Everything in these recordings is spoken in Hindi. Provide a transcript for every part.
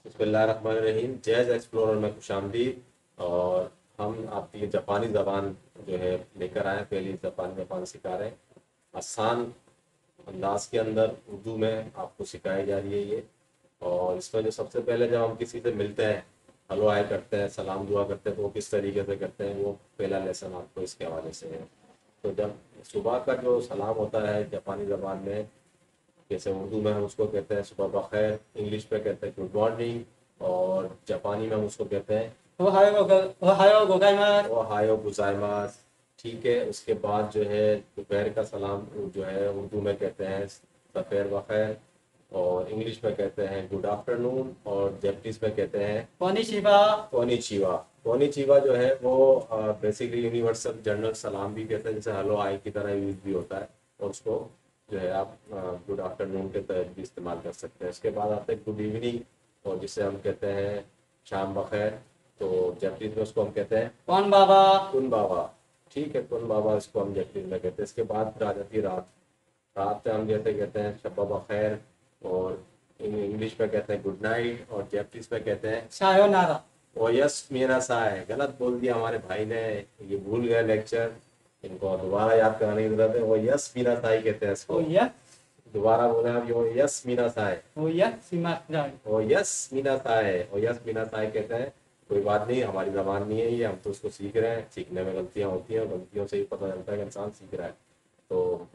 बिस्मिल्लाहिर्रहमानिर्रहीम। जैज़ एक्सप्लोरर में खुशामदीद। और हम आपकी जापानी ज़बान जो है लेकर आए, पहली ज़बान सिखा रहे हैं आसान अंदाज के अंदर, उर्दू में आपको सिखाई जा रही है ये। और इसमें जो सबसे पहले जब हम किसी से मिलते हैं, हेलो हाय करते हैं, सलाम दुआ करते हैं, तो वो किस तरीके से करते हैं, वो पहला लेसन आपको इसके हवाले से है। तो जब सुबह का जो सलाम होता है जापानी ज़बान में, जैसे उर्दू में हम उसको कहते हैं सुबह बखैर, इंग्लिश में कहते हैं गुड मॉर्निंग, और जापानी में हम उसको कहते हैं ओहायो गुजाइमास। ठीक है, उसके बाद जो है दोपहर का सलाम जो है उर्दू में कहते हैं सफ़ेर बखैर, और इंग्लिश में कहते हैं गुड आफ्टरनून, और जैपनीज में कहते हैं कोनिचिवा। कोनिचिवा। कोनिचिवा जो है वो बेसिकली यूनिवर्सल जनरल सलाम भी कहते हैं, जैसे हेलो हाय की तरह यूज भी होता है, और उसको जो है आप गुड आफ्टरनून के तहत भी इस्तेमाल कर सकते हैं। इसके बाद आते हैं गुड इवनिंग, और जिसे हम कहते हैं शाम बखैर। तो जैपनीज में उसको हम कहते हैं कौन बाबा। कुन बाबा। ठीक है, कुन बाबा इसको हम जैपनीज में कहते हैं। इसके बाद आ जाती है रात। रात में हम जैसे कहते हैं शब्बा बखैर, और इंग्लिश में कहते हैं गुड नाइट, और जैपनीज में कहते हैं सायोनारा। ओ यस मीरा सा है। गलत बोल दिया हमारे भाई ने, ये भूल गया लेक्चर, इनको दोबारा याद कराने की जरूरत है। वो यस मीरा सा ही कहते हैं इसको। ओया दोबारा बोले आप, यो यस मीना सा है। ओया सिमात्रा। ओ यस मीना सा है, ओ यस मीना सा है कहते हैं। कोई बात नहीं, हमारी जबान नहीं है ये, हम तो उसको सीख रहे हैं। सीखने में गलतियां होती हैं, और गलतियों से ही पता चलता है कि इंसान सीख रहा है। तो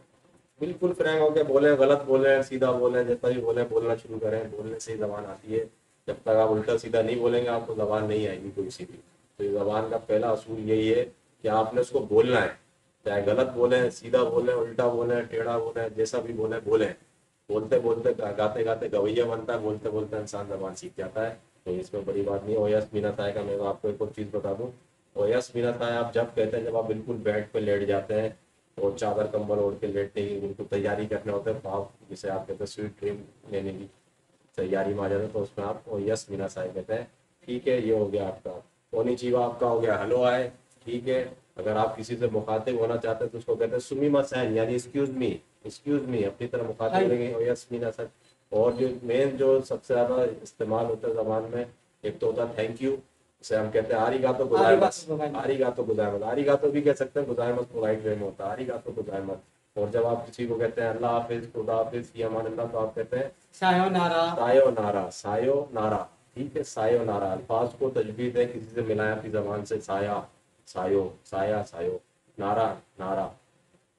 बिल्कुल फ्रैंक होकर बोले, गलत बोले, सीधा बोले, जैसा भी बोले बोलना शुरू करें। बोलने से ही जबान आती है। जब तक आप उल्टा सीधा नहीं बोलेंगे, आपको जबान नहीं आएगी कोई सी भी। तो ये जबान का पहला असूल यही है कि आपने उसको बोलना है। चाहे गलत बोले, सीधा बोले, उल्टा बोले, टेढ़ा बोले, जैसा भी बोले बोले। बोलते बोलते गाते गाते गवैया बनता है, बोलते बोलते इंसान जबान सीख जाता है। तो इसमें बड़ी बात नहीं है। ओयस मीना ताय का मैं आपको एक और चीज़ बता दूं। ओयस मीना ताय आप जब कहते हैं, जब आप बिल्कुल बेड पे लेट जाते हैं और चादर कंबल ओढ़ के लेटने की बिल्कुल तैयारी करने होते हैं, आप जिसे आप कहते हैं स्वीट ड्रीम लेने की तैयारी में आ जाते हैं, तो उसमें आप ओ यस मीना साई कहते हैं। ठीक है, ये हो गया आपका कोनिचिवा, आपका हो गया हेलो आए। ठीक है, अगर आप किसी से मुखातिब होना चाहते हैं तो उसको कहते हैं सुमीमा सैन, यानी एक्सक्यूज मी अपनी तरह मुखातिब करेंगे ओ यस मीना सैन। और जो मेन जो सबसे ज़्यादा इस्तेमाल होता है ज़बान में, एक तो होता है थैंक यू, उसे हम कहते हैं आरिगातो गुजाइमस। आरिगातो गुजाइमस, आरिगातो भी कह सकते हैं, गुजाइमस पोलाइट वे में होता है, आरिगातो गुजाइमस। और जब आप किसी को कहते हैं अल्लाह हाफिज, खुदा हाफिज, फी अमान अल्लाह, तो आप कहते हैं सायोनारा। सायो नारा, सायो नारा। ठीक है, सायो नारा। अल्फाज को तजवीज़ है किसी से मिलाएं अपनी जबान से, साया सायो, साया सायो, नारा नारा।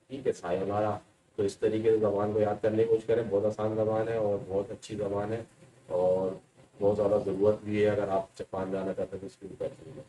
ठीक है, सायो नारा। तो इस तरीके से जबान को याद करने की कोशिश करें। बहुत आसान जबान है और बहुत अच्छी जबान है, और बहुत ज़्यादा ज़रूरत भी है। अगर आप जापान जाना चाहते हैं तो इसकी भी कर सकते हैं।